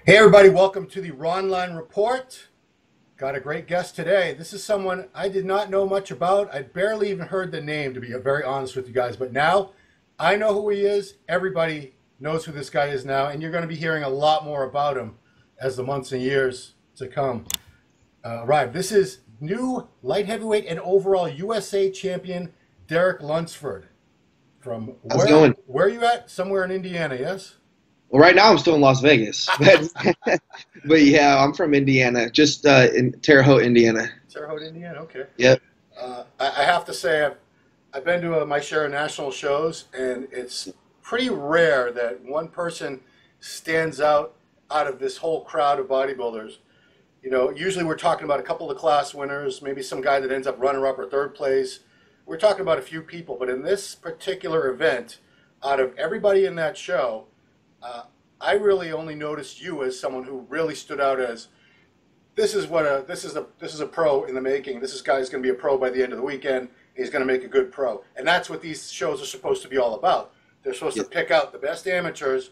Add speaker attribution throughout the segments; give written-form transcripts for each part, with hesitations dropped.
Speaker 1: Hey everybody, welcome to the Ronline Report. Got a great guest today. This is someone I did not know much about. I barely even heard the name, to be very honest with you guys. But now I know who he is. Everybody knows who this guy is now, and you're going to be hearing a lot more about him as the months and years to come arrive. This is new light heavyweight and overall USA champion Derek Lunsford. From
Speaker 2: How's it going?
Speaker 1: where are you at? Somewhere in Indiana, yes?
Speaker 2: Well, right now I'm still in Las Vegas, but yeah, I'm from Indiana, just in Terre Haute, Indiana.
Speaker 1: Terre Haute, Indiana. Okay.
Speaker 2: Yep.
Speaker 1: I have to say I've been to my share of national shows, and it's pretty rare that one person stands out of this whole crowd of bodybuilders. You know, usually we're talking about a couple of class winners, maybe some guy that ends up runner-up or third place. We're talking about a few people, but in this particular event, out of everybody in that show, I really only noticed you as someone who really stood out as this is a pro in the making. This guy's going to be a pro by the end of the weekend. He's going to make a good pro, and that's what these shows are supposed to be all about. They're supposed to pick out the best amateurs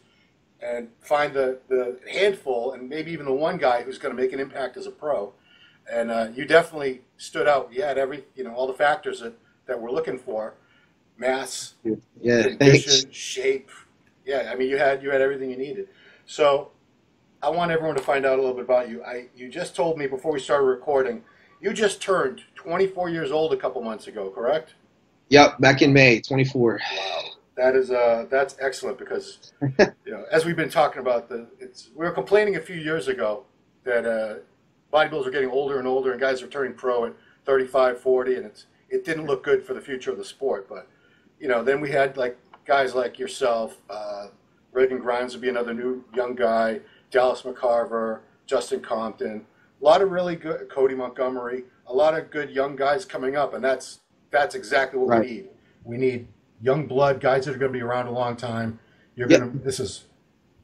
Speaker 1: and find the handful, and maybe even the one guy who's going to make an impact as a pro. And you definitely stood out. You had all the factors that we're looking for: mass,
Speaker 2: Yeah.
Speaker 1: condition,
Speaker 2: Thanks.
Speaker 1: shape. Yeah, I mean, you had everything you needed. So I want everyone to find out a little bit about you. You just told me before we started recording, you just turned 24 years old a couple months ago, correct?
Speaker 2: Yep. Back in May, 24.
Speaker 1: Wow, that's excellent because as we've been talking about we were complaining a few years ago that bodybuilders are getting older and older and guys are turning pro at 35, 40, and it didn't look good for the future of the sport. But then we had guys like yourself. Reagan Grimes would be another new young guy. Dallas McCarver, Justin Compton, a lot of really good, Cody Montgomery, a lot of good young guys coming up, and that's exactly what we need. We need young blood, guys that are going to be around a long time. This is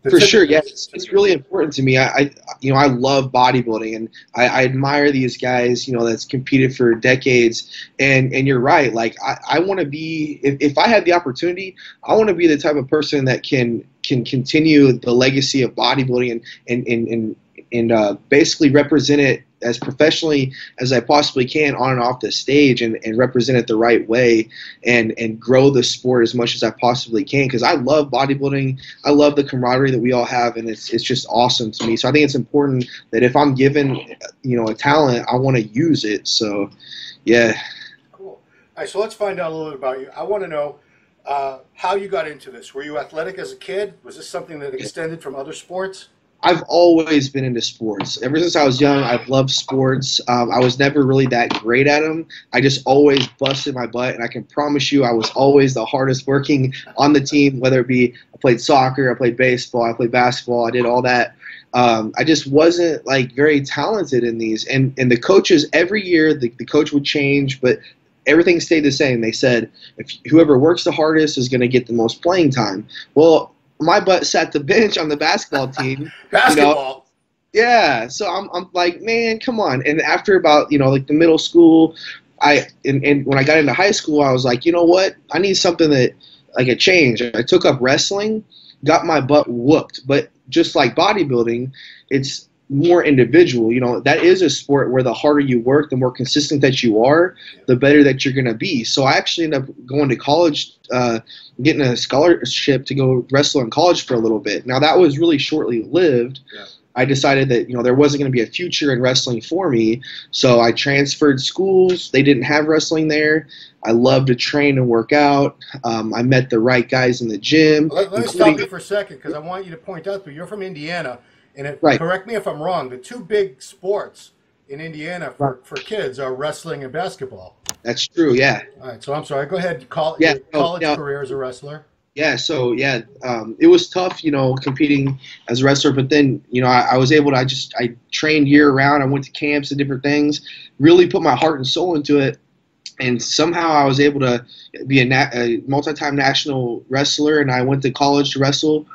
Speaker 2: For sure, yeah, it's really important to me. I love bodybuilding, and I admire these guys, that's competed for decades. And you're right. Like I want to be, if I had the opportunity, I want to be the type of person that can continue the legacy of bodybuilding and basically represent it as professionally as I possibly can on and off the stage, and represent it the right way, and grow the sport as much as I possibly can, because I love bodybuilding. I love the camaraderie that we all have, and it's just awesome to me. So I think it's important that if I'm given a talent, I want to use it. So yeah.
Speaker 1: Cool. All right, so let's find out a little bit about you. I want to know how you got into this. Were you athletic as a kid? Was this something that extended from other sports?
Speaker 2: I've always been into sports. Ever since I was young, I've loved sports. I was never really that great at them. I just always busted my butt, and I can promise you I was always the hardest working on the team, whether it be I played soccer, I played baseball, I played basketball, I did all that. I just wasn't very talented in these. And the coaches, every year, the coach would change, but everything stayed the same. They said, if whoever works the hardest is going to get the most playing time. Well, my butt sat the bench on the basketball team.
Speaker 1: Basketball.
Speaker 2: Yeah. So I'm like, man, come on. And after about the middle school, and when I got into high school, I was like, you know what? I need something that a change. I took up wrestling, got my butt whooped. But just like bodybuilding, it's more individual. That is a sport where the harder you work, the more consistent that you are, the better that you're going to be. So I actually ended up going to college, getting a scholarship to go wrestle in college for a little bit. Now that was really shortly lived. Yeah. I decided that there wasn't going to be a future in wrestling for me, so I transferred schools. They didn't have wrestling there. I love to train and work out. I met the right guys in the gym.
Speaker 1: Let me stop you for a second, because I want you to point out that you're from Indiana. And correct me if I'm wrong, the two big sports in Indiana for kids are wrestling and basketball.
Speaker 2: That's true, yeah.
Speaker 1: All right, so I'm sorry. Go ahead. College career as a wrestler.
Speaker 2: Yeah, so yeah, it was tough, competing as a wrestler. But then, I was able to. I trained year round. I went to camps and different things. Really put my heart and soul into it, and somehow I was able to be a multi-time national wrestler. And I went to college to wrestle.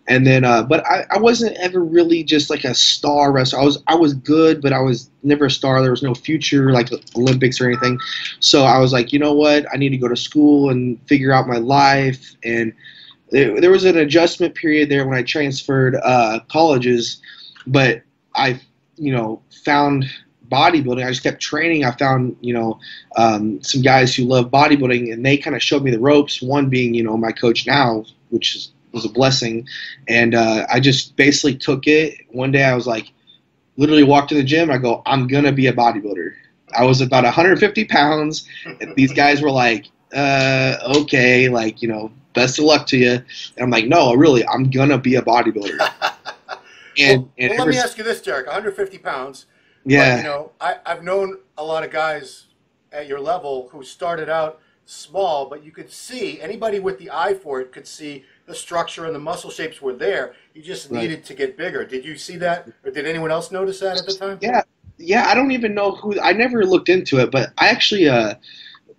Speaker 2: And then, but I wasn't ever really just a star wrestler. I was good, but I was never a star. There was no future, Olympics or anything. So I was like, you know what? I need to go to school and figure out my life. And there was an adjustment period there when I transferred colleges. but I, found bodybuilding. I just kept training. I found, some guys who love bodybuilding, and they kind of showed me the ropes. One being, my coach now, which was a blessing. And I just basically took it. One day I was like, literally walked to the gym. I go, I'm going to be a bodybuilder. I was about 150 pounds. And these guys were like, okay, like, best of luck to you. And I'm like, no, really, I'm going to be a bodybuilder.
Speaker 1: Well, let me ask you this, Derek, 150 pounds.
Speaker 2: Yeah.
Speaker 1: But, I've known a lot of guys at your level who started out small, but you could see, anybody with the eye for it could see the structure and the muscle shapes were there. You just needed to get bigger. Did you see that, or did anyone else notice that at the time?
Speaker 2: Yeah. I don't even know who. I never looked into it, but I actually,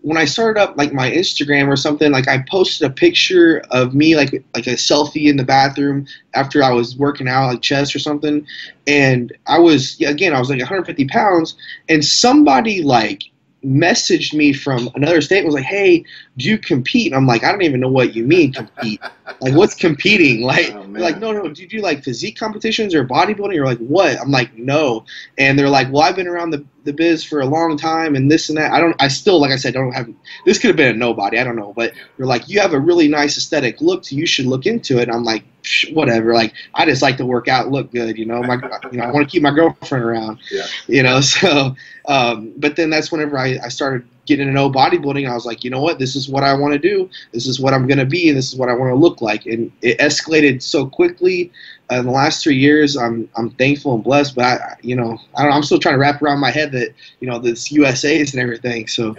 Speaker 2: when I started up like my Instagram or something, like I posted a picture of me, like a selfie in the bathroom after I was working out, like chest or something, and I was like 150 pounds, and somebody like messaged me from another state and was like, hey, do you compete? And I'm like, I don't even know what you mean compete. Like, what's competing? Like, like, no, do you do like physique competitions or bodybuilding? Or like, what? I'm like, no. And they're like, well, I've been around the biz for a long time and this and that. I still, like I said, don't have, this could have been a nobody. I don't know. But they're like, you have a really nice aesthetic look, so you should look into it. And I'm like, whatever. Like, I just like to work out, look good, I want to keep my girlfriend around, so, but then that's whenever I started getting to know bodybuilding. I was like, you know what, this is what I want to do. This is what I'm going to be. And this is what I want to look like. And it escalated so quickly in the last 3 years. I'm thankful and blessed, but I don't know, I'm still trying to wrap around my head that, this USA's and everything. So,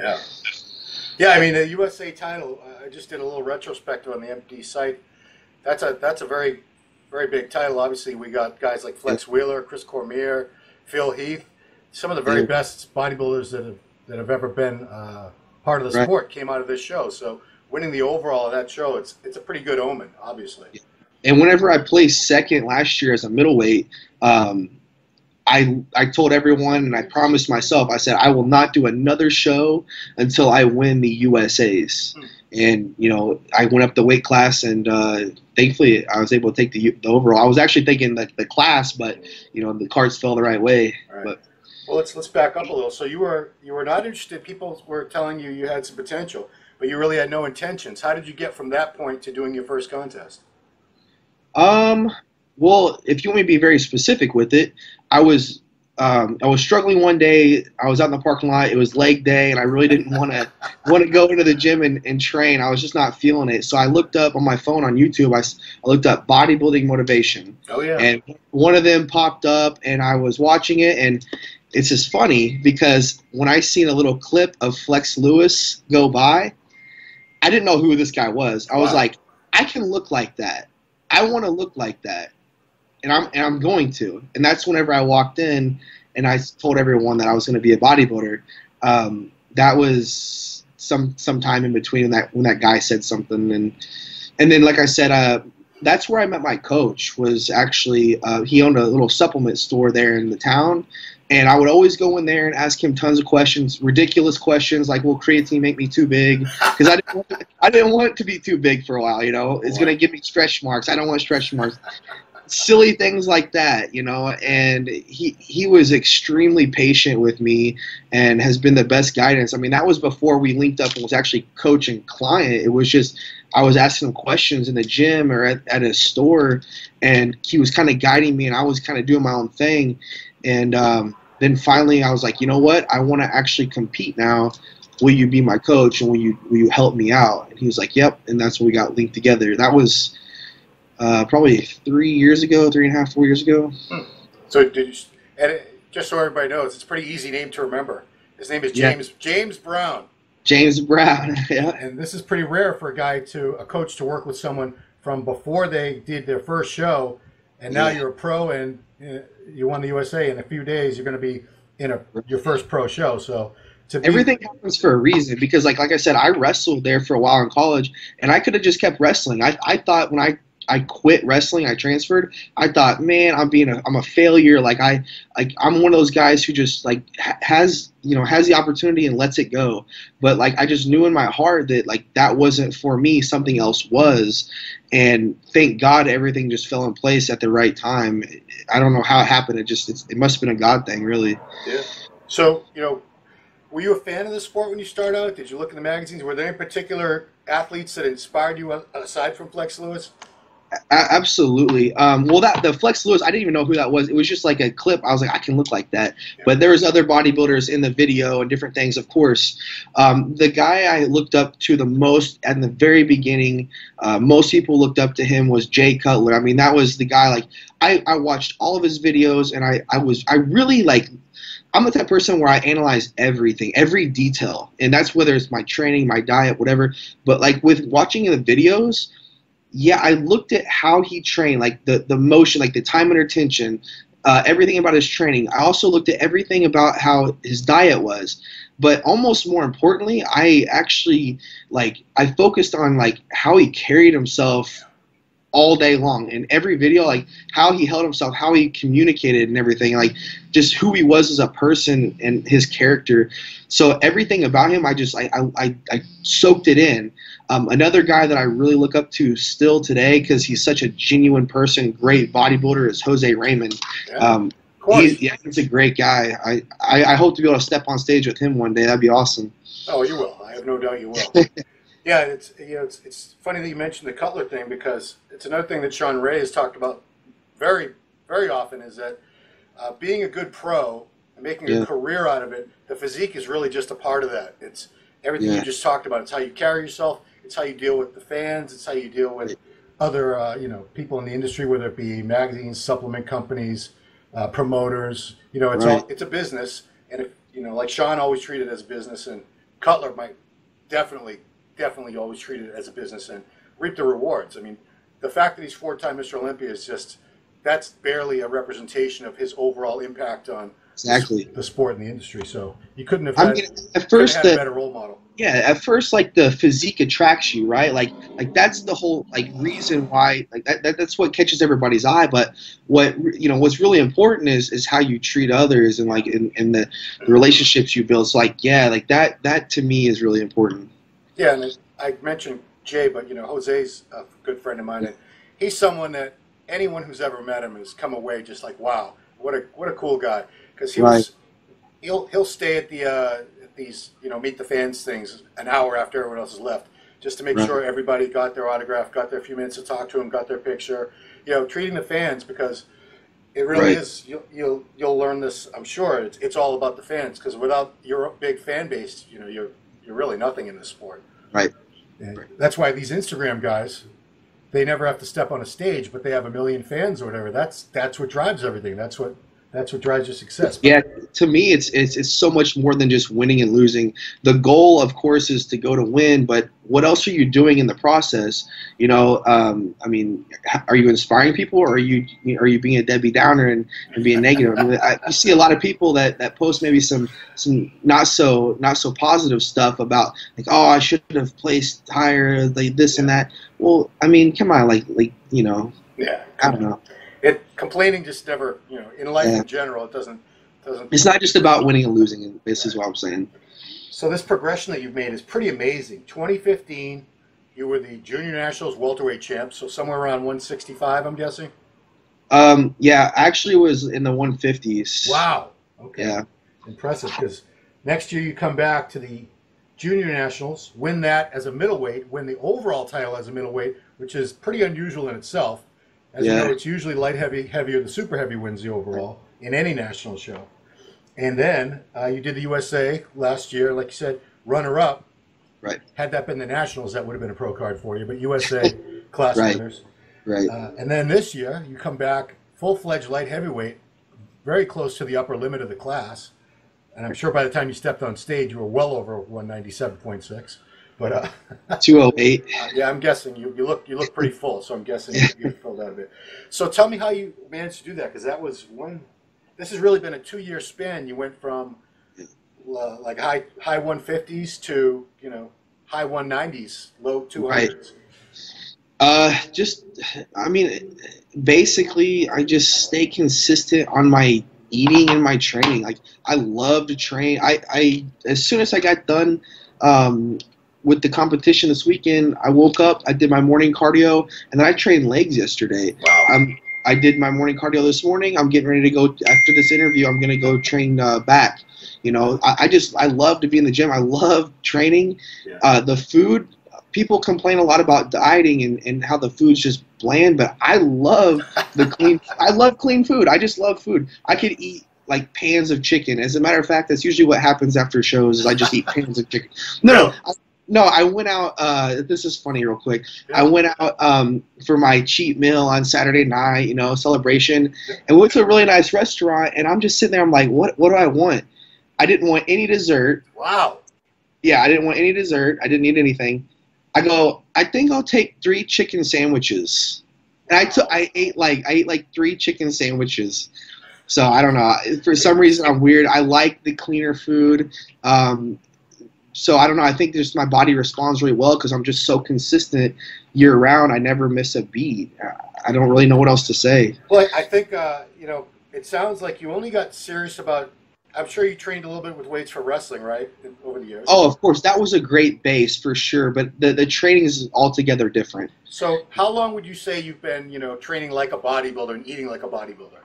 Speaker 1: yeah. I mean, the USA title, I just did a little retrospective on the MD site. That's a very, very big title. Obviously, we got guys like Flex Wheeler, Chris Cormier, Phil Heath, some of the very best bodybuilders that have ever been part of the sport came out of this show. So winning the overall of that show, it's a pretty good omen, obviously.
Speaker 2: And whenever I placed second last year as a middleweight, I told everyone, and I promised myself, I said, I will not do another show until I win the USA's. And, I went up the weight class, and thankfully I was able to take the overall. I was actually thinking the class, but, the cards fell the right way.
Speaker 1: Right.
Speaker 2: But,
Speaker 1: well, let's back up a little. So you were not interested. People were telling you had some potential, but you really had no intentions. How did you get from that point to doing your first contest?
Speaker 2: Well, if you want me to be very specific with it, I was struggling one day. I was out in the parking lot. It was leg day, and I really didn't want to go into the gym and train. I was just not feeling it. So I looked up on my phone on YouTube. I looked up bodybuilding motivation.
Speaker 1: Oh yeah.
Speaker 2: And one of them popped up, and I was watching it, and it's just funny because when I seen a little clip of Flex Lewis go by, I didn't know who this guy was. I was like, I can look like that. I want to look like that. And I'm going to. And that's whenever I walked in and I told everyone that I was going to be a bodybuilder. That was some time in between when that guy said something. And then, like I said, that's where I met my coach. Was actually he owned a little supplement store there in the town. And I would always go in there and ask him tons of questions, ridiculous questions like, will creatine make me too big? Because I didn't want it to be too big for a while, It's going to give me stretch marks. I don't want stretch marks. Silly things like that, and he was extremely patient with me and has been the best guidance. I mean, that was before we linked up and was actually coach and client. It was just, I was asking him questions in the gym or at a store, and he was kind of guiding me, and I was kind of doing my own thing. And then finally I was like, you know what? I want to actually compete now. Will you be my coach, and will you help me out? And he was like, yep. And that's when we got linked together. That was probably 3 years ago, 3.5, 4 years ago.
Speaker 1: So just so everybody knows, it's a pretty easy name to remember. His name is James Brown.
Speaker 2: James Brown, yeah.
Speaker 1: And this is pretty rare for a coach to work with someone from before they did their first show, and now you're a pro and you won the USA. In a few days, you're going to be in your first pro show. So
Speaker 2: everything happens for a reason, because like I said, I wrestled there for a while in college, and I could have just kept wrestling. I thought when I I quit wrestling, I transferred, I thought, man, I'm a failure. I'm one of those guys who just like has the opportunity and lets it go. But like I just knew in my heart that like that wasn't for me, something else was. And thank God everything just fell in place at the right time. I don't know how it happened. It must have been a God thing, really.
Speaker 1: Yeah. So, were you a fan of the sport when you started out? Did you look in the magazines? Were there any particular athletes that inspired you aside from Flex Lewis?
Speaker 2: Absolutely. Well, the Flex Lewis, I didn't even know who that was. It was just like a clip. I was like, I can look like that.
Speaker 1: Yeah.
Speaker 2: But there was other bodybuilders in the video and different things, of course. The guy I looked up to the most at the very beginning, most people looked up to him, was Jay Cutler. I mean, that was the guy. Like, I watched all of his videos, and I really like. I'm the type of person where I analyze everything, every detail, and that's whether it's my training, my diet, whatever. But like with watching the videos. Yeah, I looked at how he trained, like the motion, like the time under tension, everything about his training. I also looked at everything about how his diet was. But almost more importantly, I actually, I focused on, like, how he carried himself all day long. In every video, like, how he held himself, how he communicated and everything, like, just who he was as a person and his character. So everything about him, I soaked it in. Another guy that I really look up to still today, because he's such a genuine person, great bodybuilder, is Jose Raymond.
Speaker 1: Yeah,
Speaker 2: he's a great guy. I hope to be able to step on stage with him one day. That'd be awesome.
Speaker 1: Oh, you will. I have no doubt you will. Yeah, it's funny that you mentioned the Cutler thing, because it's another thing that Sean Ray has talked about very, very often, is that being a good pro and making a career out of it, the physique is really just a part of that. It's everything you just talked about. It's how you carry yourself. It's how you deal with the fans. It's how you deal with other, people in the industry, whether it be magazines, supplement companies, promoters. It's a business, and if like Sean always treated it as a business, and Cutler might definitely always treat it as a business and reap the rewards. I mean, the fact that he's 4-time Mr. Olympia is that's barely a representation of his overall impact on the sport and the industry. So you couldn't have had a better role model.
Speaker 2: Yeah, at first, like, the physique attracts you, right? Like that's the whole reason why, like, that's what catches everybody's eye. But what's really important is how you treat others, and in the relationships you build. So that to me is really important.
Speaker 1: Yeah, and I mentioned Jay, but Jose's a good friend of mine, and he's someone that anyone who's ever met him has come away just like, wow, what a cool guy, because he'll stay at these meet the fans things an hour after everyone else has left, just to make sure everybody got their autograph, got their few minutes to talk to him, got their picture. Treating the fans, because it really is. You'll learn this, I'm sure. It's all about the fans, because without your big fan base, you're really nothing in this sport.
Speaker 2: Right.
Speaker 1: That's why these Instagram guys, they never have to step on a stage, but they have 1 million fans or whatever. That's what drives everything. That's what drives your success.
Speaker 2: Yeah, to me, it's so much more than just winning and losing. The goal, of course, is to go to win, but what else are you doing in the process? I mean, are you inspiring people, or are you being a Debbie Downer and being negative? I mean, you see a lot of people that post maybe some not so positive stuff about, like, oh, I should have placed higher, like this and that. Well, I mean, come on,
Speaker 1: yeah,
Speaker 2: I don't know.
Speaker 1: Complaining just never, in life in general, it doesn't.
Speaker 2: It's not just about winning and losing. This is what I'm saying.
Speaker 1: So this progression that you've made is pretty amazing. 2015, you were the Junior Nationals welterweight champ, so somewhere around 165, I'm guessing.
Speaker 2: Yeah, actually, it was in the 150s.
Speaker 1: Wow. Okay.
Speaker 2: Yeah.
Speaker 1: Impressive, because next year you come back to the Junior Nationals, win that as a middleweight, win the overall title as a middleweight, which is pretty unusual in itself. As you know, it's usually light heavy, heavier. The super heavy wins the overall in any national show. And then you did the USA last year, like you said, runner-up.
Speaker 2: Right.
Speaker 1: Had that been the Nationals, that would have been a pro card for you. But USA class winners.
Speaker 2: Right.
Speaker 1: And then this year, you come back full-fledged light heavyweight, very close to the upper limit of the class. And I'm sure by the time you stepped on stage, you were well over 197.6. But
Speaker 2: 208.
Speaker 1: Yeah, I'm guessing you look pretty full, so I'm guessing you filled out a bit. So tell me how you managed to do that, because that was this has really been a 2-year span. You went from like high 150s to high 190s, low 200s.
Speaker 2: Just, I mean, basically, I just stay consistent on my eating and my training. Like, I love to train. As soon as I got done, with the competition this weekend, I woke up, I did my morning cardio, and then I trained legs yesterday.
Speaker 1: Wow.
Speaker 2: I did my morning cardio this morning. I'm getting ready to go after this interview. I'm going to go train back. You know, I love to be in the gym. I love training.
Speaker 1: Yeah.
Speaker 2: The food, people complain a lot about dieting and how the food's just bland, but I love I love clean food. I just love food. I could eat like pans of chicken. As a matter of fact, that's usually what happens after shows is I just eat pans of chicken. No, I went out. This is funny, real quick.
Speaker 1: Yeah.
Speaker 2: I went out for my cheat meal on Saturday night, you know, celebration, and went to a really nice restaurant. And I'm just sitting there. I'm like, what do I want? I didn't want any dessert.
Speaker 1: Wow.
Speaker 2: Yeah, I didn't want any dessert. I didn't eat anything. I go, I think I'll take 3 chicken sandwiches. And I ate like 3 chicken sandwiches. So I don't know. For some reason, I'm weird. I like the cleaner food. So I don't know. I think just my body responds really well because I'm just so consistent year round. I never miss a beat. I don't really know what else to say.
Speaker 1: Well, I think you know, it sounds like you only got serious about. I'm sure you trained a little bit with weights for wrestling, right, over the years.
Speaker 2: Oh, of course, that was a great base for sure. But the training is altogether different.
Speaker 1: So how long would you say you've been, you know, training like a bodybuilder and eating like a bodybuilder?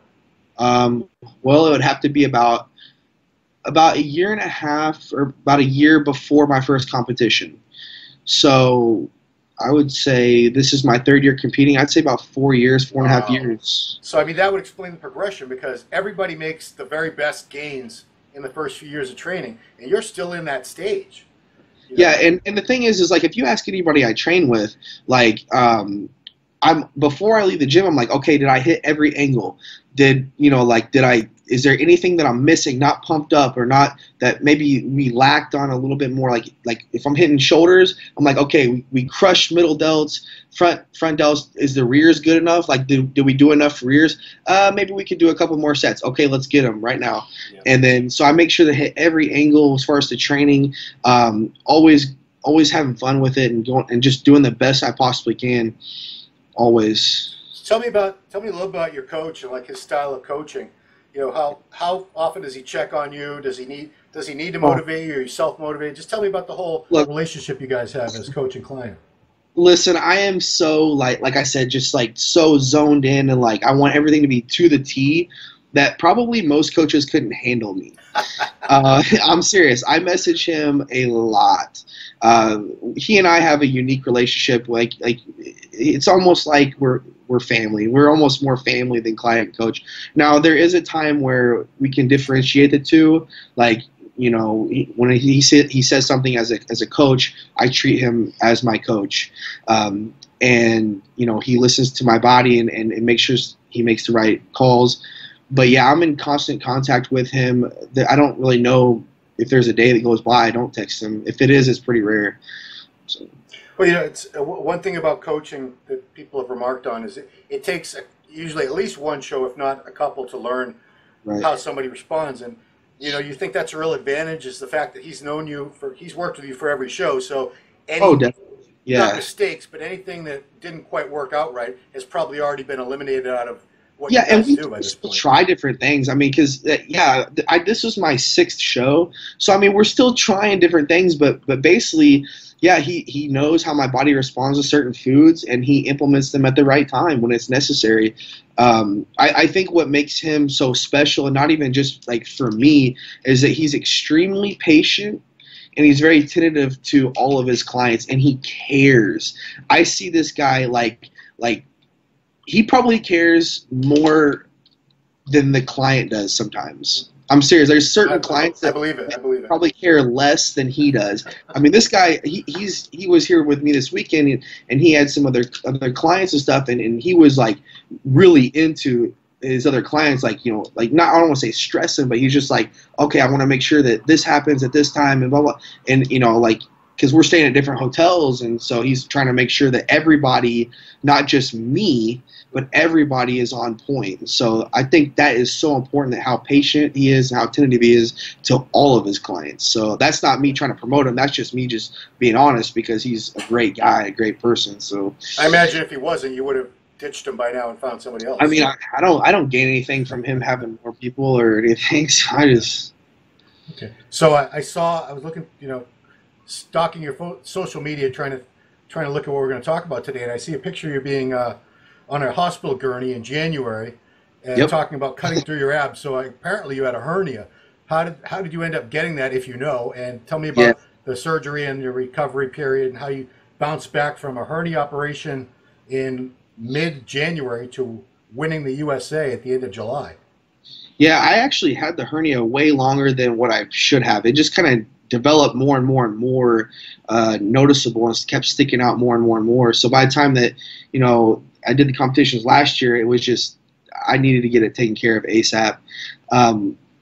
Speaker 2: Well, it would have to be about a year and a half or about a year before my first competition. So I would say this is my 3rd year competing. I'd say about 4 years, 4.5 years.
Speaker 1: So, I mean, that would explain the progression because everybody makes the very best gains in the first few years of training, and you're still in that stage. You know?
Speaker 2: Yeah, and the thing is like if you ask anybody I train with, like before I leave the gym, I'm like, okay, did I hit every angle? Is there anything that I'm missing, not pumped up or not that maybe we lacked on a little bit more? Like if I'm hitting shoulders, I'm like, okay, we crushed middle delts, front delts. Is the rears good enough? Like, did we do enough rears? Maybe we could do a couple more sets. Okay, let's get them right now. Yeah. And then, so I make sure to hit every angle as far as the training, always having fun with it and just doing the best I possibly can. Always.
Speaker 1: Tell me a little about your coach and like his style of coaching. You know, how often does he check on you? Does he need to motivate you? Are you self-motivated? Just tell me about the whole relationship you guys have as coach and client.
Speaker 2: Listen, I am so like I said, just like so zoned in and like I want everything to be to the T that probably most coaches couldn't handle me. I'm serious. I message him a lot. He and I have a unique relationship. Like it's almost like we're family. We're almost more family than client and coach. Now there is a time where we can differentiate the two. Like, you know, when he says something as a coach, I treat him as my coach. And you know, he listens to my body and makes sure he makes the right calls. But yeah, I'm in constant contact with him. I don't really know if there's a day that goes by I don't text him. If it is, it's pretty rare. So.
Speaker 1: Well, you know, it's one thing about coaching that people have remarked on is it takes usually at least one show, if not a couple, to learn how somebody responds. And you know, you think that's a real advantage is the fact that he's known you he's worked with you for every show. So not mistakes, but anything that didn't quite work out right has probably already been eliminated out of.
Speaker 2: And we still try different things. I mean, because this was my 6th show, so I mean, we're still trying different things. But basically, yeah, he knows how my body responds to certain foods, and he implements them at the right time when it's necessary. I think what makes him so special, and not even just like for me, is that he's extremely patient. And he's very attentive to all of his clients, and he cares. I see this guy like. He probably cares more than the client does sometimes. I'm serious. There's certain clients that probably care less than he does. I mean, this guy, he was here with me this weekend, and he had some other clients and stuff, and he was like really into his other clients, like, you know, like not, I don't want to say stressing, but he's just like, okay, I want to make sure that this happens at this time and blah blah. And you know, like because we're staying at different hotels, and so he's trying to make sure that everybody, not just me, but everybody is on point. So I think that is so important, that how patient he is and how attentive he is to all of his clients. So that's not me trying to promote him. That's just me just being honest, because he's a great guy, a great person. So
Speaker 1: I imagine if he wasn't, you would have ditched him by now and found somebody else.
Speaker 2: I mean, I don't gain anything from him having more people or anything. So I just
Speaker 1: okay. So I was looking, stalking your social media, trying to look at what we're going to talk about today, and I see a picture of you being on a hospital gurney in January, and talking about cutting through your abs. So apparently you had a hernia. How did you end up getting that, if you know? And tell me about the surgery and your recovery period, and how you bounced back from a hernia operation in mid-January to winning the USA at the end of July.
Speaker 2: Yeah, I actually had the hernia way longer than what I should have. It just kind of developed more and more and more noticeable, and kept sticking out more and more and more. So by the time that, I did the competitions last year, it was just, I needed to get it taken care of ASAP.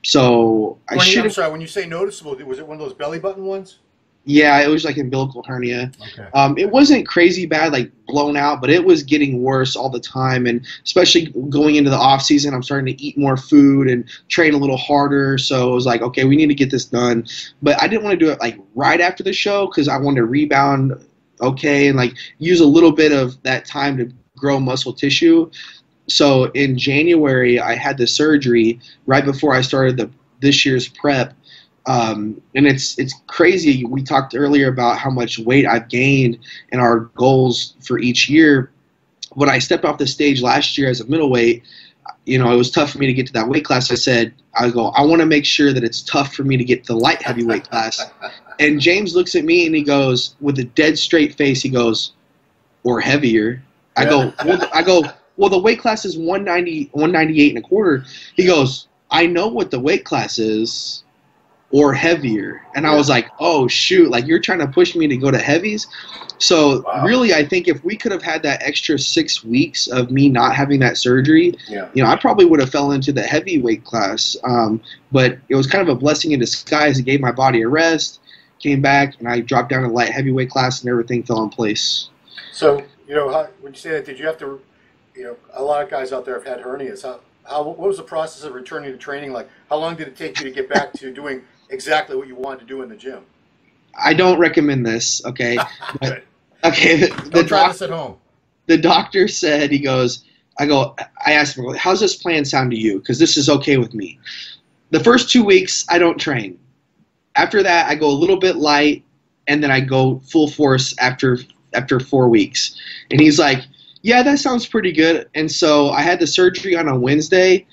Speaker 2: So I should.
Speaker 1: I'm sorry, when you say noticeable, was it one of those belly button ones?
Speaker 2: Yeah, it was like umbilical hernia.
Speaker 1: Okay.
Speaker 2: It wasn't crazy bad, like blown out, but it was getting worse all the time. And especially going into the off season, I'm starting to eat more food and train a little harder. So it was like, okay, we need to get this done. But I didn't want to do it like right after the show, because I wanted to rebound okay and like use a little bit of that time to grow muscle tissue. So in January, I had the surgery right before I started this year's prep. And it's crazy. We talked earlier about how much weight I've gained and our goals for each year. When I stepped off the stage last year as a middleweight, it was tough for me to get to that weight class. I want to make sure that it's tough for me to get to the light heavyweight class. And James looks at me and he goes, with a dead straight face, he goes, or heavier. I go, well, the weight class is 190, 198 and a quarter. He goes, I know what the weight class is, or heavier. And I was like, oh shoot, like you're trying to push me to go to heavies. So really, I think if we could have had that extra 6 weeks of me not having that surgery, I probably would have fell into the heavyweight class. But it was kind of a blessing in disguise. It gave my body a rest, came back, and I dropped down to the light heavyweight class, and everything fell in place.
Speaker 1: So, when you say that, did you have to, a lot of guys out there have had hernias. What was the process of returning to training like? How long did it take you to get back to doing exactly what you wanted to do in the gym?
Speaker 2: I don't recommend this, okay? But, okay.
Speaker 1: Don't try this at home.
Speaker 2: The doctor said, I asked him, how's this plan sound to you? Because this is okay with me. The first 2 weeks, I don't train. After that, I go a little bit light, and then I go full force after 4 weeks. And he's like, yeah, that sounds pretty good. And so I had the surgery on a Wednesday,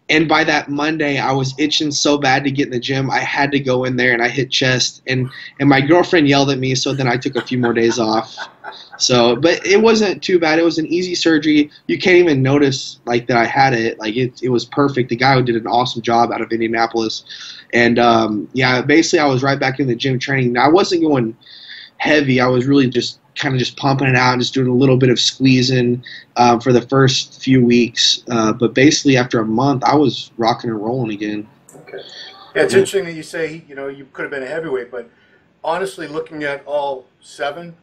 Speaker 2: and by that Monday, I was itching so bad to get in the gym. I had to go in there, and I hit chest. And my girlfriend yelled at me, so then I took a few more days off. So, but it wasn't too bad. It was an easy surgery. You can't even notice like that I had it. Like it was perfect. The guy who did an awesome job out of Indianapolis. And basically I was right back in the gym training. Now, I wasn't going heavy. I was really just kind of just pumping it out and just doing a little bit of squeezing for the first few weeks. But basically after a month, I was rocking and rolling again.
Speaker 1: Okay. Yeah, it's interesting that you say, you could have been a heavyweight, but honestly, looking at all seven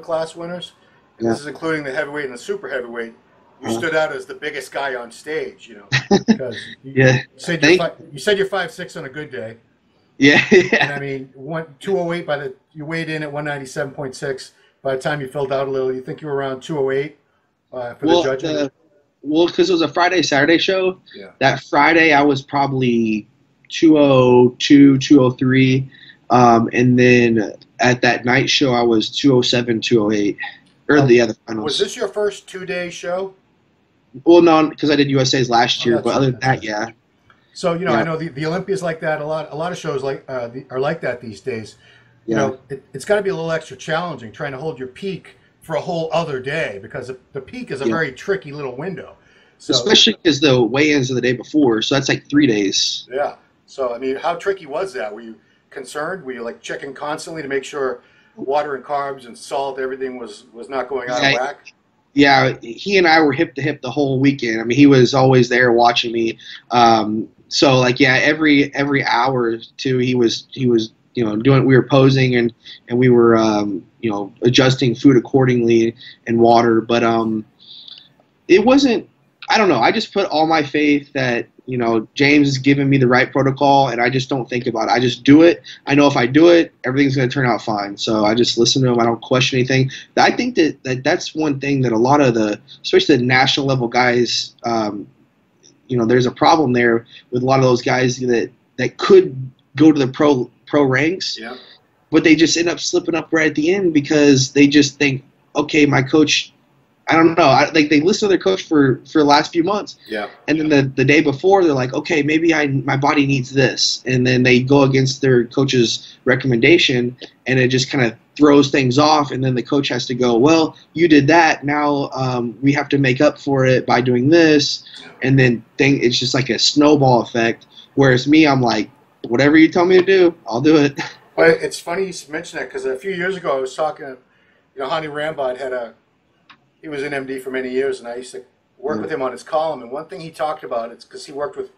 Speaker 1: class winners, and this is including the heavyweight and the super heavyweight, you stood out as the biggest guy on stage, because you said you're 5'6" on a good day.
Speaker 2: Yeah.
Speaker 1: And I mean, 208 you weighed in at 197.6. By the time you filled out a little, you think you were around 208 for the judging?
Speaker 2: Because it was a Friday-Saturday show.
Speaker 1: Yeah.
Speaker 2: That Friday, I was probably 202, 203. And then at that night show, I was 207, 208. Or the other finals.
Speaker 1: Was this your first 2-day show?
Speaker 2: Well, no, because I did USA's last year. But other than that, yeah.
Speaker 1: So, I know the Olympia's like that. A lot of shows are like that these days. It's got to be a little extra challenging trying to hold your peak for a whole other day, because the peak is a very tricky little window. So,
Speaker 2: especially because the weigh-ins are the day before, so that's like 3 days.
Speaker 1: Yeah. So, I mean, how tricky was that? Were you concerned? Were you like checking constantly to make sure water and carbs and salt, everything was not going out of whack?
Speaker 2: Yeah, he and I were hip to hip the whole weekend. I mean, he was always there watching me. So like, every hour or two, he was we were posing and we were adjusting food accordingly and water, but it wasn't. I don't know. I just put all my faith that James is giving me the right protocol, and I just don't think about it. I just do it. I know if I do it, everything's going to turn out fine. So I just listen to him. I don't question anything. I think that's one thing that a lot of especially the national level guys, there's a problem there with a lot of those guys that could go to the pro ranks,
Speaker 1: yeah,
Speaker 2: but they just end up slipping up right at the end because they just think, okay, my coach. I don't know. They listen to their coach for the last few months,
Speaker 1: yeah,
Speaker 2: and then the day before they're like, okay, maybe my body needs this, and then they go against their coach's recommendation, and it just kind of throws things off, and then the coach has to go, well, you did that, now we have to make up for it by doing this, and then it's just like a snowball effect. Whereas me, I'm like, whatever you tell me to do, I'll do it.
Speaker 1: Well, it's funny you mention that because a few years ago I was talking, Hani Rambod he was an MD for many years, and I used to work with him on his column. And one thing he talked about, it's because he worked with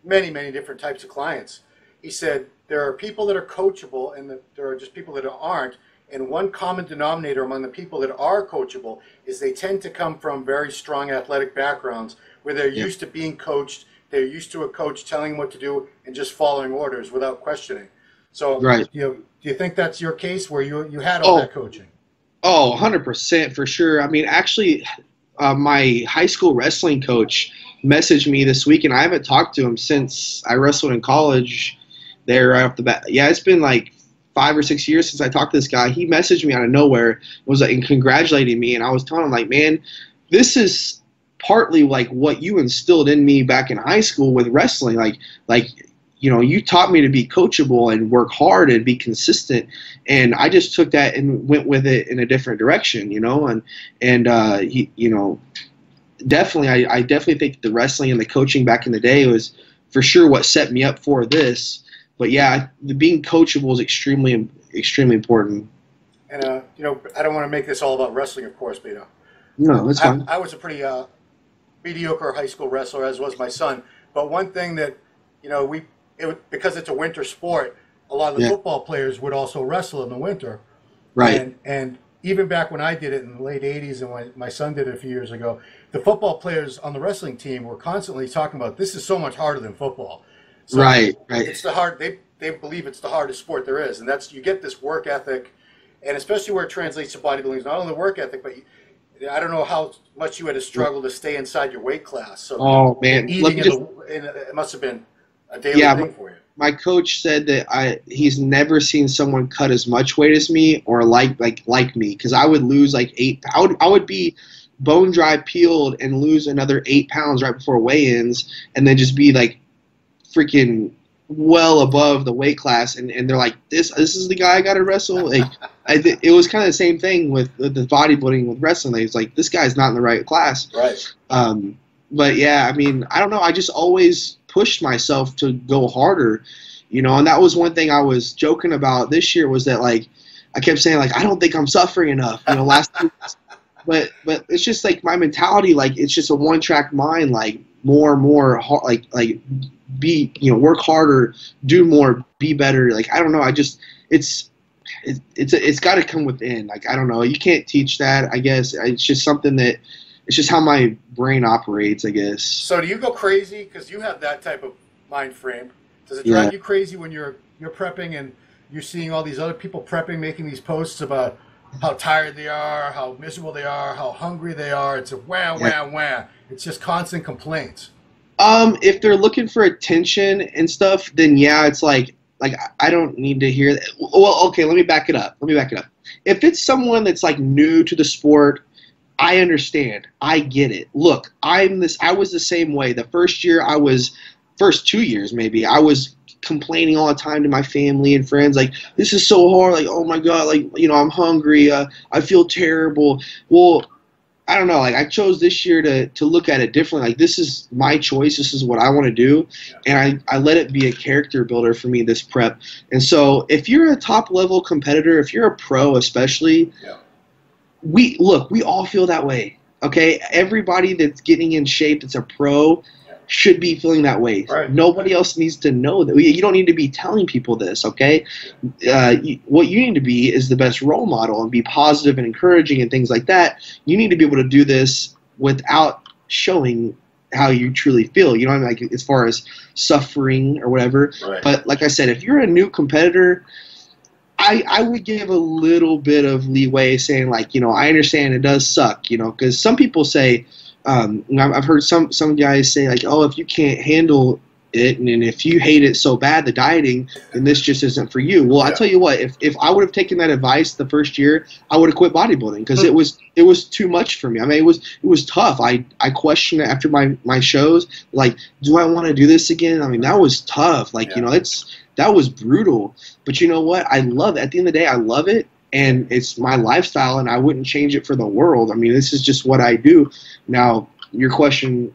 Speaker 1: many, many different types of clients. He said there are people that are coachable, and there are just people that aren't. And one common denominator among the people that are coachable is they tend to come from very strong athletic backgrounds where they're used to being coached. They're used to a coach telling them what to do and just following orders without questioning. So,
Speaker 2: right.
Speaker 1: Do you think that's your case where you had all that coaching?
Speaker 2: Oh, 100% for sure. I mean, actually, my high school wrestling coach messaged me this week, and I haven't talked to him since I wrestled in college there right off the bat. Yeah, it's been like 5 or 6 years since I talked to this guy. He messaged me out of nowhere, and congratulating me, and I was telling him, like, man, this is partly like what you instilled in me back in high school with wrestling. Like you taught me to be coachable and work hard and be consistent, and I just took that and went with it in a different direction, definitely, I definitely think the wrestling and the coaching back in the day was for sure what set me up for this. But yeah, being coachable is extremely, extremely important.
Speaker 1: And I don't want to make this all about wrestling, of course, but
Speaker 2: no, that's fine.
Speaker 1: I was a pretty mediocre high school wrestler, as was my son. But one thing that because it's a winter sport, a lot of the football players would also wrestle in the winter.
Speaker 2: Right.
Speaker 1: And even back when I did it in the late 80s and when my son did it a few years ago, the football players on the wrestling team were constantly talking about this is so much harder than football. So
Speaker 2: right.
Speaker 1: It's they believe it's the hardest sport there is. And you get this work ethic, and especially where it translates to bodybuilding, is not only the work ethic, but I don't know how much you had to struggle to stay inside your weight class. So
Speaker 2: man.
Speaker 1: It must have been a daily thing for you.
Speaker 2: My coach said that he's never seen someone cut as much weight as me or like me, because I would lose like 8. I would be bone dry peeled and lose another 8 pounds right before weigh-ins, and then just be like freaking well above the weight class, and they're like, this is the guy I got to wrestle. Like it was kind of the same thing with the bodybuilding with wrestling. It's like, this guy's not in the right class.
Speaker 1: Right.
Speaker 2: But yeah, I mean, I don't know. I just always pushed myself to go harder, and that was one thing I was joking about this year, was that like I kept saying like, I don't think I'm suffering enough, last 2 weeks. But it's just like my mentality, like it's just a one-track mind, like more and more, like be, work harder, do more, be better. Like, I don't know. It's got to come within. Like, I don't know. You can't teach that, I guess. It's just something that, it's just how my brain operates, I guess.
Speaker 1: So do you go crazy because you have that type of mind frame? Does it drive you crazy when you're prepping and you're seeing all these other people prepping, making these posts about how tired they are, how miserable they are, how hungry they are? It's a wah. It's just constant complaints.
Speaker 2: If they're looking for attention and stuff, then yeah, it's like I don't need to hear that. Well, okay, let me back it up. If it's someone that's like new to the sport, I understand. I get it. Look, I was the same way. The first 2 years maybe, I was complaining all the time to my family and friends, like, this is so hard, like, oh my God, like, I'm hungry, I feel terrible. Well, I don't know, like, I chose this year to look at it differently. Like, this is my choice, this is what I want to do, and I let it be a character builder for me, this prep. And so if you're a top level competitor, if you're a pro especially, we all feel that way, okay? Everybody that's getting in shape that's a pro should be feeling that way.
Speaker 1: Right.
Speaker 2: Nobody else needs to know that. You don't need to be telling people this, okay? What you need to be is the best role model and be positive and encouraging and things like that. You need to be able to do this without showing how you truly feel. You know what I mean? Like, as far as suffering or whatever.
Speaker 1: Right.
Speaker 2: But like I said, if you're a new competitor, I would give a little bit of leeway, saying like, you know, I understand it does suck, you know, because some people say, you know, I've heard some guys say like, oh, if you can't handle it and if you hate it so bad, the dieting, then this just isn't for you. Well, I tell you what, if I would have taken that advice the first year, I would have quit bodybuilding, because it was too much for me. I mean, it was tough. I questioned it after my shows, like, do I want to do this again? I mean, that was tough. Like, you know, that was brutal. But you know what? I love it. At the end of the day, I love it, and it's my lifestyle, and I wouldn't change it for the world. I mean, this is just what I do. Now, your question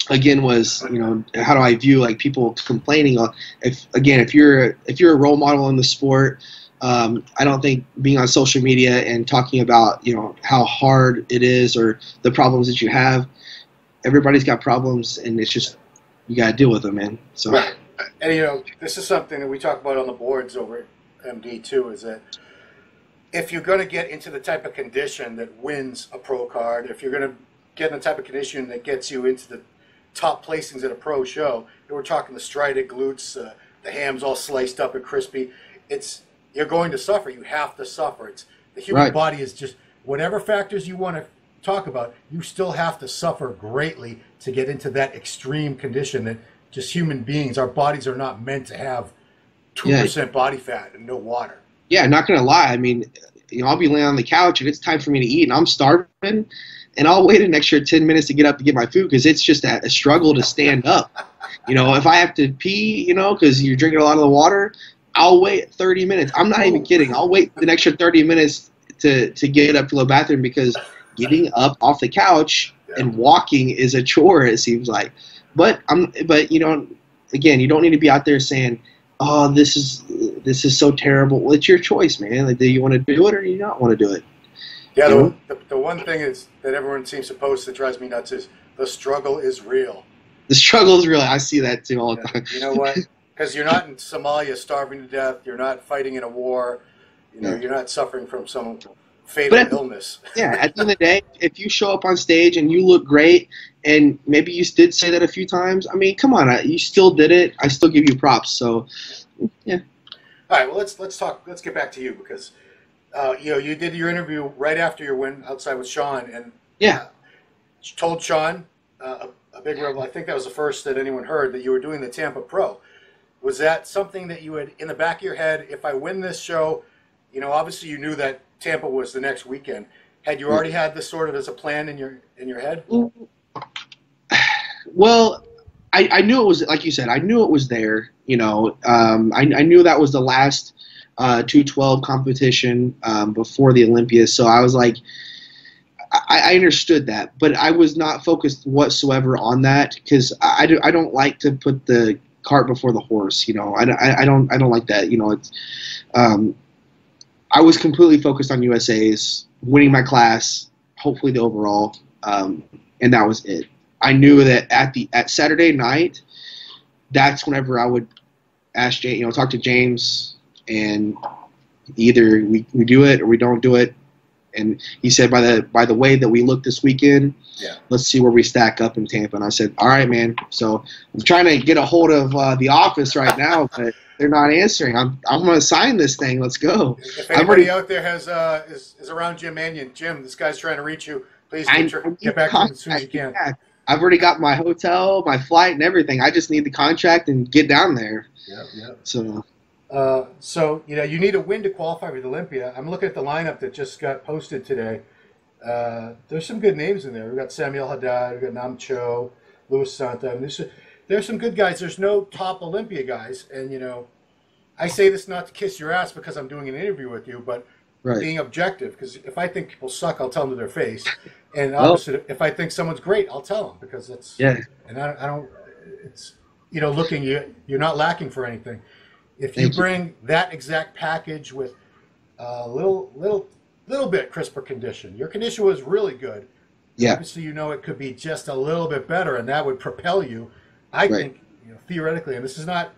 Speaker 2: again was, you know, how do I view like people complaining? If you're a role model in the sport, I don't think being on social media and talking about, you know, how hard it is or the problems that you have. Everybody's got problems, and it's just, you got to deal with them, man. So.
Speaker 1: Right. And, you know, this is something that we talk about on the boards over at MD too, is that if you're going to get into the type of condition that wins a pro card, if you're going to get in the type of condition that gets you into the top placings at a pro show, and we're talking the strided glutes, the hams all sliced up and crispy, you're going to suffer. You have to suffer. The human body is just, whatever factors you want to talk about, you still have to suffer greatly to get into that extreme condition that just human beings, our bodies are not meant to have 2% body fat and no water. Yeah,
Speaker 2: not going to lie. I mean, you know, I'll be laying on the couch and it's time for me to eat and I'm starving, and I'll wait an extra 10 minutes to get up to get my food, because it's just a struggle to stand up. You know, if I have to pee, you know, because you're drinking a lot of the water, I'll wait 30 minutes. I'm not even kidding. I'll wait an extra 30 minutes to get up to the bathroom, because getting up off the couch and walking is a chore, it seems like. But you know, again, you don't need to be out there saying, "Oh, this is so terrible." Well, it's your choice, man. Like, do you want to do it or do you not want to do it?
Speaker 1: Yeah, the one thing is that everyone seems to post that drives me nuts is the struggle is real.
Speaker 2: The struggle is real. I see that too all the time.
Speaker 1: You know what? Because you're not in Somalia starving to death. You're not fighting in a war. You know, you're not suffering from some fatal illness. Yeah,
Speaker 2: at the end of the day, if you show up on stage and you look great, and maybe you did say that a few times, I mean, come on, you still did it. I still give you props. So, yeah.
Speaker 1: All right, well, let's talk. Let's get back to you, because you know, you did your interview right after your win outside with Sean, and told Sean a big rebel. I think that was the first that anyone heard, that you were doing the Tampa Pro. Was that something that you had in the back of your head? If I win this show, you know, obviously you knew that Tampa was the next weekend. Had you already had this sort of as a plan in your head?
Speaker 2: Well, I knew it was, like you said, I knew it was there. You know, I knew that was the last 212 competition before the Olympia. So I was like, I understood that, but I was not focused whatsoever on that, because I don't like to put the cart before the horse. You know, I don't like that. You know, it's I was completely focused on USA's, winning my class, hopefully the overall, and that was it. I knew that at Saturday night, that's whenever I would ask James, you know, talk to James, and either we do it or we don't do it. And he said, by the way that we look this weekend, let's see where we stack up in Tampa. And I said, all right, man. So I'm trying to get a hold of the office right now, but they're not answering. I'm going to sign this thing. Let's go.
Speaker 1: If anybody out there is around Jim Mannion, Jim, this guy's trying to reach you. Please get back to him as soon as you can.
Speaker 2: I've already got my hotel, my flight, and everything. I just need the contract and get down there.
Speaker 1: Yeah.
Speaker 2: So,
Speaker 1: you know, you need a win to qualify for the Olympia. I'm looking at the lineup that just got posted today. There's some good names in there. We've got Samuel Haddad, we've got Nam Cho, Louis Santa. I mean, there's some good guys. There's no top Olympia guys. And, you know, I say this not to kiss your ass because I'm doing an interview with you, but being objective. Because if I think people suck, I'll tell them to their face. And obviously, if I think someone's great, I'll tell them, because that's And I don't. It's, you know, you're not lacking for anything. If you bring that exact package with a little bit crisper condition, your condition was really good.
Speaker 2: Yeah.
Speaker 1: Obviously, you know, it could be just a little bit better, and that would propel you. I think, theoretically, and this is not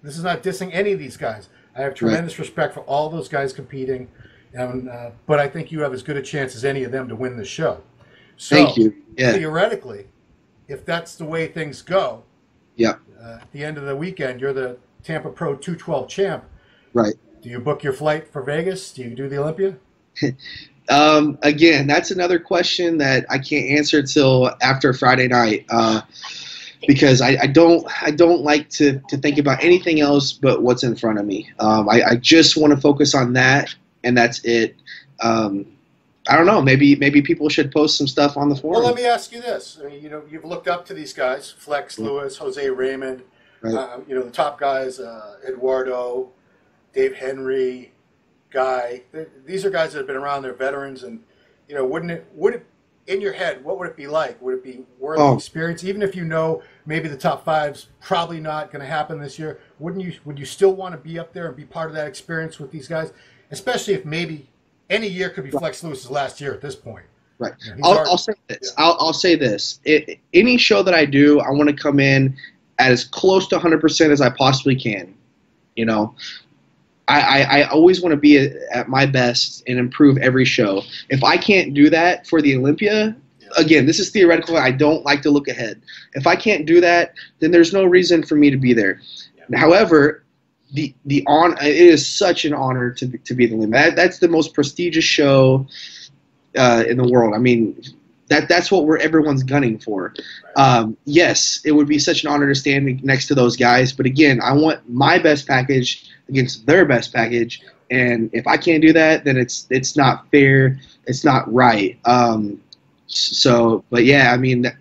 Speaker 1: dissing any of these guys. I have tremendous respect for all those guys competing, but I think you have as good a chance as any of them to win the show. So,
Speaker 2: thank you. Yeah.
Speaker 1: Theoretically, if that's the way things go, at the end of the weekend, you're the Tampa Pro 212 champ.
Speaker 2: Right.
Speaker 1: Do you book your flight for Vegas? Do you do the Olympia?
Speaker 2: Again, that's another question that I can't answer till after Friday night, because I don't like to think about anything else but what's in front of me. I just want to focus on that, and that's it. I don't know. Maybe people should post some stuff on the forum.
Speaker 1: Well, let me ask you this. I mean, you've looked up to these guys: Flex Lewis, Jose Raymond.
Speaker 2: Right.
Speaker 1: The top guys: Eduardo, Dave Henry, Guy. These are guys that have been around. They're veterans, and would it in your head, what would it be like? Would it be worth the experience, even if maybe the top five's probably not going to happen this year? Would you still want to be up there and be part of that experience with these guys, especially if maybe any year could be Flex Lewis's last year at this point? Right.
Speaker 2: I'll say this. I'll say this. Any show that I do, I want to come in as close to 100% as I possibly can. I always want to be at my best and improve every show. If I can't do that for the Olympia, again, this is theoretical. I don't like to look ahead. If I can't do that, then there's no reason for me to be there. However, it is such an honor to be the Olympia. That's the most prestigious show in the world. I mean, that's what everyone's gunning for. Yes, it would be such an honor to stand next to those guys. But again, I want my best package against their best package, and if I can't do that, then it's not fair. It's not right. But yeah, I mean.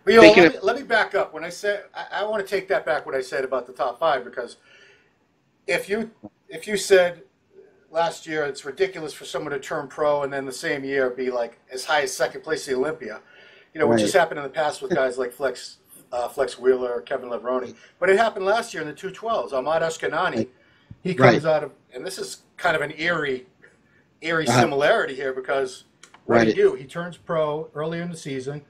Speaker 1: Let me back up. When I said I want to take that back, what I said about the top five, because if you said last year it's ridiculous for someone to turn pro and then the same year be like as high as second place at the Olympia, which has happened in the past with guys like Flex Wheeler, Kevin Levrone, but it happened last year in the 212s. Ahmad Ashkenani, he comes out of, and this is kind of an eerie similarity here, because what did he do? He turns pro earlier in the season.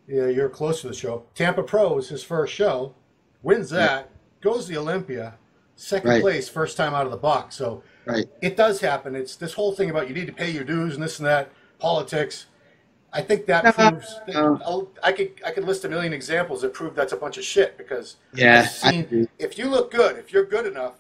Speaker 1: You're close to the show. Tampa Pro is his first show, wins that, goes to the Olympia, second place, first time out of the box. So it does happen. It's this whole thing about you need to pay your dues and this and that, politics. I think that proves. I could list a million examples that prove that's a bunch of shit, because if you look good, if you're good enough,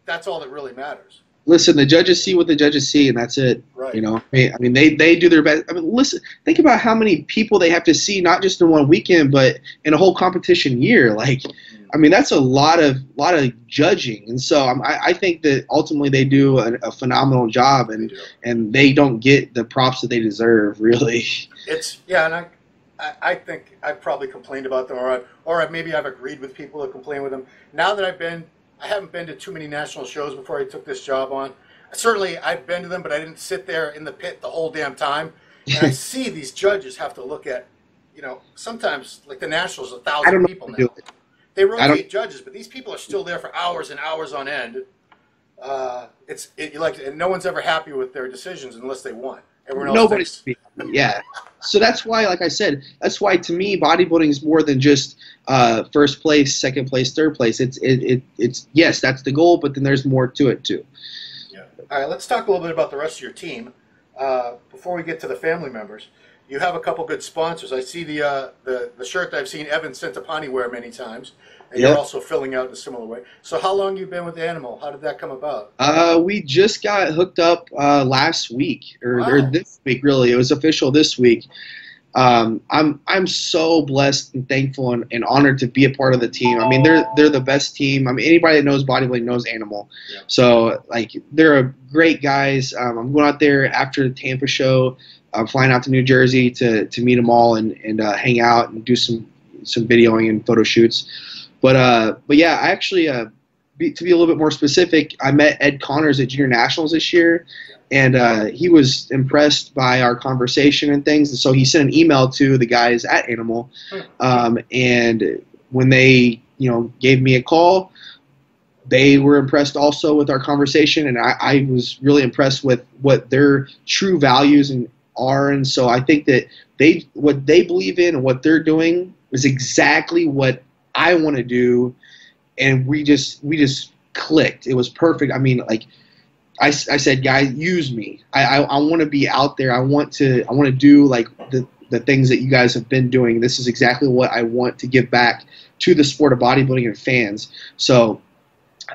Speaker 1: that's all that really matters.
Speaker 2: Listen, the judges see what the judges see, and that's it.
Speaker 1: Right.
Speaker 2: I mean, they do their best. I mean, listen, think about how many people they have to see, not just in one weekend, but in a whole competition year. I mean, that's a lot of judging, and so I think that ultimately they do a phenomenal job, and they don't get the props that they deserve, really.
Speaker 1: And I think I've probably complained about them, or maybe I've agreed with people that complain with them. Now that I haven't been to too many national shows before I took this job on. Certainly, I've been to them, but I didn't sit there in the pit the whole damn time. And I see these judges have to look at, sometimes like the Nationals, 1,000 people now. They rotate judges, but these people are still there for hours and hours on end. And no one's ever happy with their decisions unless they won. Everyone else
Speaker 2: Yeah. So that's why, like I said, to me, bodybuilding is more than just first place, second place, third place. It's yes, that's the goal, but then there's more to it too.
Speaker 1: Yeah. All right, let's talk a little bit about the rest of your team. Before we get to the family members, you have a couple good sponsors. I see the shirt that I've seen Evan Centopani wear many times, and you're also filling out in a similar way. So how long have you been with Animal? How did that come about?
Speaker 2: We just got hooked up last week, or this week, really. It was official this week. I'm so blessed and thankful and honored to be a part of the team. I mean, they're the best team. I mean, anybody that knows bodybuilding knows Animal. Yeah. So, they're great guys. I'm going out there after the Tampa show. I'm flying out to New Jersey to meet them all and hang out and do some videoing and photo shoots. But yeah, I actually, to be a little bit more specific, I met Ed Connors at Junior Nationals this year, and he was impressed by our conversation and things, and so he sent an email to the guys at Animal, and when they gave me a call, they were impressed also with our conversation, and I was really impressed with what their true values are, and so I think that what they believe in and what they're doing was exactly what I want to do, and we just clicked. It was perfect. I mean, like I said, guys, use me. I want to be out there. I want to do like the things that you guys have been doing. This is exactly what I want to give back to the sport of bodybuilding and fans. So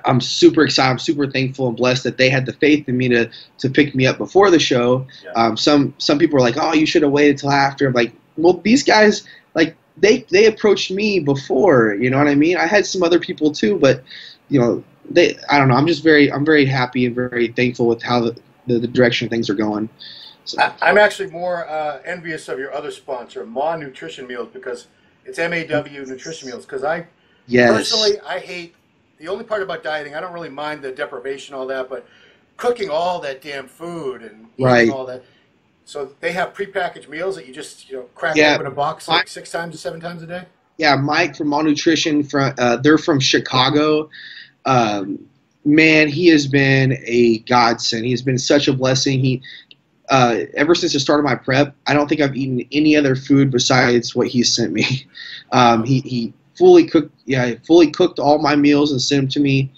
Speaker 2: I'm super excited. I'm super thankful and blessed that they had the faith in me to pick me up before the show. Yeah. Some people were like, "Oh, you should have waited till after." I'm like, well, these guys, like they approached me before. You know what I mean? I had some other people too, but you know, I don't know. I'm very happy and very thankful with how the direction things are going. So,
Speaker 1: I'm actually more envious of your other sponsor, Ma Nutrition Meals, because it's MAW Nutrition Meals. Because personally, I hate the only part about dieting. I don't really mind the deprivation, all that, but cooking all that damn food and eating all that. So they have prepackaged meals that you just crack open a box like 6 times to 7 times a day. Yeah,
Speaker 2: Mike from Ma Nutrition, they're from Chicago. Man, he has been a godsend. He's been such a blessing. He ever since the start of my prep, I don't think I've eaten any other food besides what he sent me. He fully cooked all my meals and sent them to me,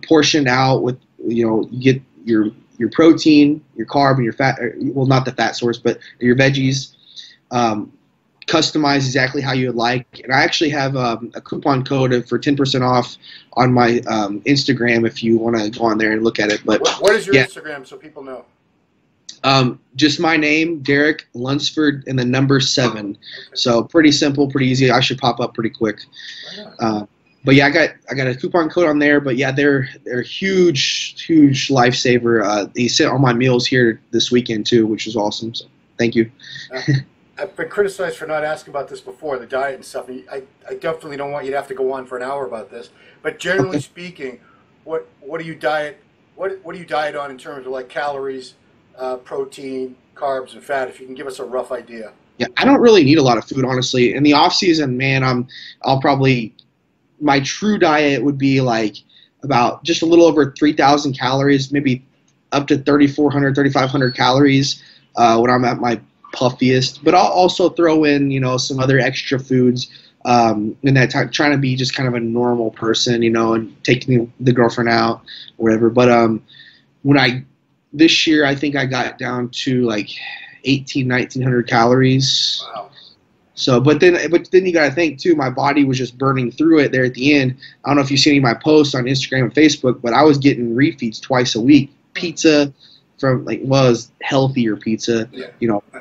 Speaker 2: portioned out with, you get your protein, your carb, and your fat. Well, not the fat source, but your veggies. Customized exactly how you would like. And I actually have a coupon code for 10% off on my Instagram if you want to go on there and look at it. But
Speaker 1: what is your Instagram so people know?
Speaker 2: Just my name, Derek Lunsford, and the number 7. Okay. So pretty simple, pretty easy. I should pop up pretty quick. But yeah, I got a coupon code on there. But yeah, they're huge lifesaver. He sent all my meals here this weekend too, which is awesome. So thank you.
Speaker 1: I've been criticized for not asking about this before, the diet and stuff. I definitely don't want you to have to go on for an hour about this. But generally speaking, what do you diet? What do you diet on in terms of like calories, protein, carbs, and fat? If you can give us a rough idea.
Speaker 2: Yeah, I don't really need a lot of food, honestly. In the off season, man, I'll probably, my true diet would be like about just a little over 3,000 calories, maybe up to 3,400, 3,500 calories when I'm at my puffiest. But I'll also throw in, some other extra foods in that time, trying to be just kind of a normal person, and taking the girlfriend out or whatever. But this year, I think I got down to like 1,900 calories.
Speaker 1: Wow.
Speaker 2: So, but then you got to think too, my body was just burning through it there at the end. I don't know if you see any of my posts on Instagram and Facebook, but I was getting refeeds twice a week. Pizza from healthier pizza,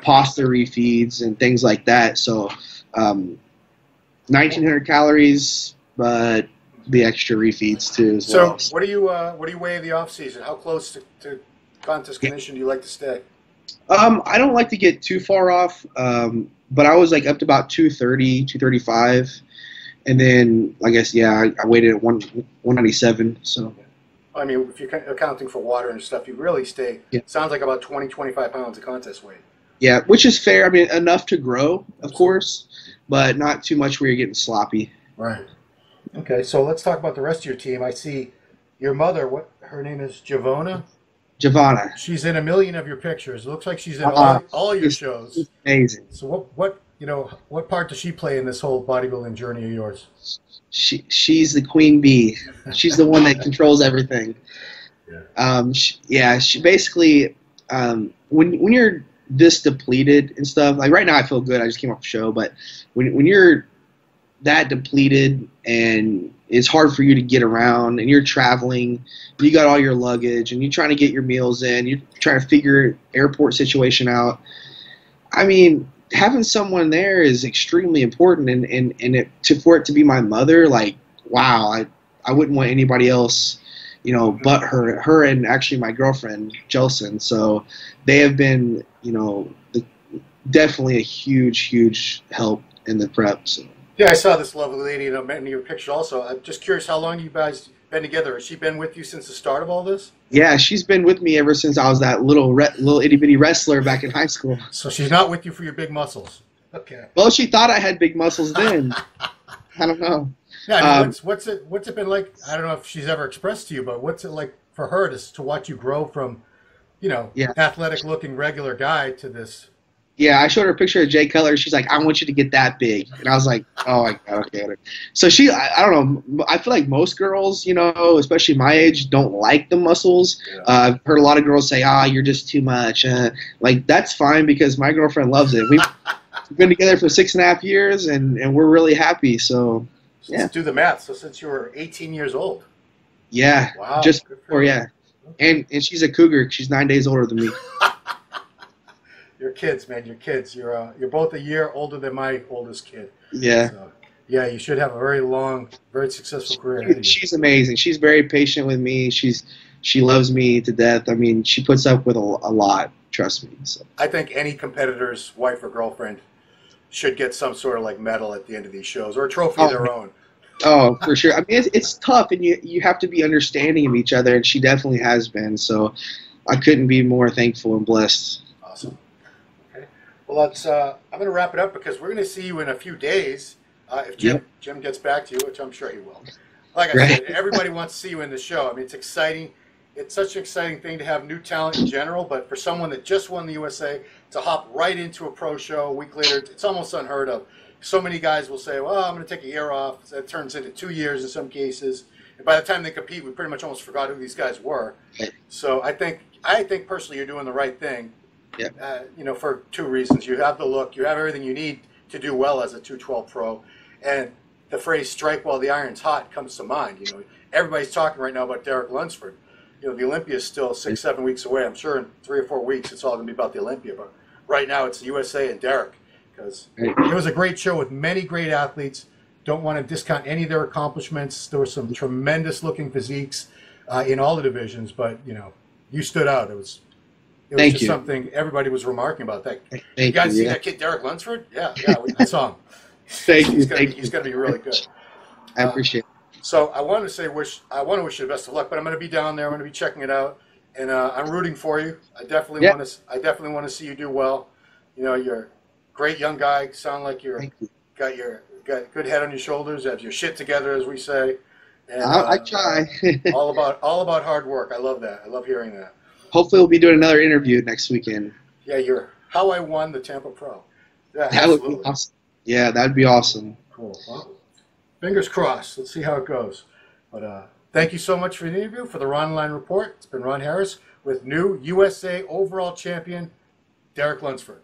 Speaker 2: pasta refeeds and things like that. So, 1,900 calories, but the extra refeeds too as well.
Speaker 1: So, what do you weigh in the off season? How close to contest condition do you like to stay?
Speaker 2: I don't like to get too far off, but I was like up to about 230, 235, and then I guess I weighed it at 197. So.
Speaker 1: I mean, if you're accounting for water and stuff, you really stay. Yeah. Sounds like about 20, 25 pounds of contest weight.
Speaker 2: Yeah, which is fair. I mean, enough to grow, of course, but not too much where you're getting sloppy.
Speaker 1: Right. Okay, so let's talk about the rest of your team. I see your mother. What her name is? Giovanna. She's in a million of your pictures. It looks like she's in all your shows.
Speaker 2: Amazing.
Speaker 1: So what part does she play in this whole bodybuilding journey of yours?
Speaker 2: She's the queen bee. She's the one that controls everything. She basically when you're this depleted and stuff, like right now I feel good. I just came off a show, but when you're that depleted and it's hard for you to get around and you're traveling, you got all your luggage and you're trying to get your meals in, you're trying to figure airport situation out. I mean, having someone there is extremely important, and for it to be my mother, like, wow, I wouldn't want anybody else, but her and actually my girlfriend, Jelson. So they have been, definitely a huge help in the prep. So.
Speaker 1: Yeah, I saw this lovely lady in your picture also. I'm just curious, how long you guys been together? Has she been with you since the start of all this?
Speaker 2: Yeah, she's been with me ever since I was that little itty bitty wrestler back in high school.
Speaker 1: So she's not with you for your big muscles. Okay.
Speaker 2: Well, she thought I had big muscles then. I don't know.
Speaker 1: Yeah, I mean, what's it been like? I don't know if she's ever expressed to you, but what's it like for her to watch you grow from, athletic looking regular guy to this
Speaker 2: Yeah, I showed her a picture of Jay Cutler. She's like, I want you to get that big. And I was like, oh my God, okay. So I don't know. I feel like most girls, especially my age, don't like the muscles.
Speaker 1: Yeah.
Speaker 2: I've heard a lot of girls say, you're just too much. Like, that's fine because my girlfriend loves it. We've been together for 6.5 years and we're really happy. So,
Speaker 1: yeah. Let's do the math. So since you were 18 years old.
Speaker 2: Yeah.
Speaker 1: Wow.
Speaker 2: Just before, yeah. Okay. And she's a cougar. She's 9 days older than me.
Speaker 1: You're kids, man. You're kids. You're both a year older than my oldest kid.
Speaker 2: Yeah.
Speaker 1: So, yeah, you should have a very long, very successful career.
Speaker 2: She's amazing. She's very patient with me. She loves me to death. I mean, she puts up with a lot. Trust me. So.
Speaker 1: I think any competitor's wife or girlfriend should get some sort of like medal at the end of these shows or a trophy of their own.
Speaker 2: Oh, for sure. I mean, it's tough, and you have to be understanding of each other, and she definitely has been. So, I couldn't be more thankful and blessed.
Speaker 1: Awesome. Well, I'm going to wrap it up because we're going to see you in a few days if Jim gets back to you, which I'm sure he will. Like I said, everybody wants to see you in the show. I mean, it's exciting. It's such an exciting thing to have new talent in general, but for someone that just won the USA to hop right into a pro show a week later, it's almost unheard of. So many guys will say, well, I'm going to take a year off. That turns into 2 years in some cases. And by the time they compete, we pretty much almost forgot who these guys were. So I think personally you're doing the right thing.
Speaker 2: Yeah.
Speaker 1: For two reasons. You have the look, you have everything you need to do well as a 212 pro, and the phrase "strike while the iron's hot" comes to mind. Everybody's talking right now about Derek Lunsford. The Olympia is still 6-7 weeks away. I'm sure in 3 or 4 weeks it's all going to be about the Olympia, but right now it's the USA and Derek because it was a great show with many great athletes. Don't want to discount any of their accomplishments. There were some tremendous looking physiques in all the divisions, but you stood out. It was just something everybody was remarking about. You guys see that kid Derek Lunsford? Yeah, I saw him. He's going to be really good.
Speaker 2: I appreciate it.
Speaker 1: So I want to wish you the best of luck, but I'm going to be down there. I'm going to be checking it out, and I'm rooting for you. I definitely want to see you do well. You're a great young guy. Sound like got good head on your shoulders. Have your shit together, as we say. And,
Speaker 2: I try.
Speaker 1: all about hard work. I love that. I love hearing that.
Speaker 2: Hopefully we'll be doing another interview next weekend.
Speaker 1: Yeah, you're how I won the Tampa Pro. Yeah,
Speaker 2: that would be awesome. Yeah, that'd be awesome.
Speaker 1: Cool. Well, fingers crossed. Let's see how it goes. But thank you so much for the interview, for the Ronline Report. It's been Ron Harris with new USA overall champion, Derek Lunsford.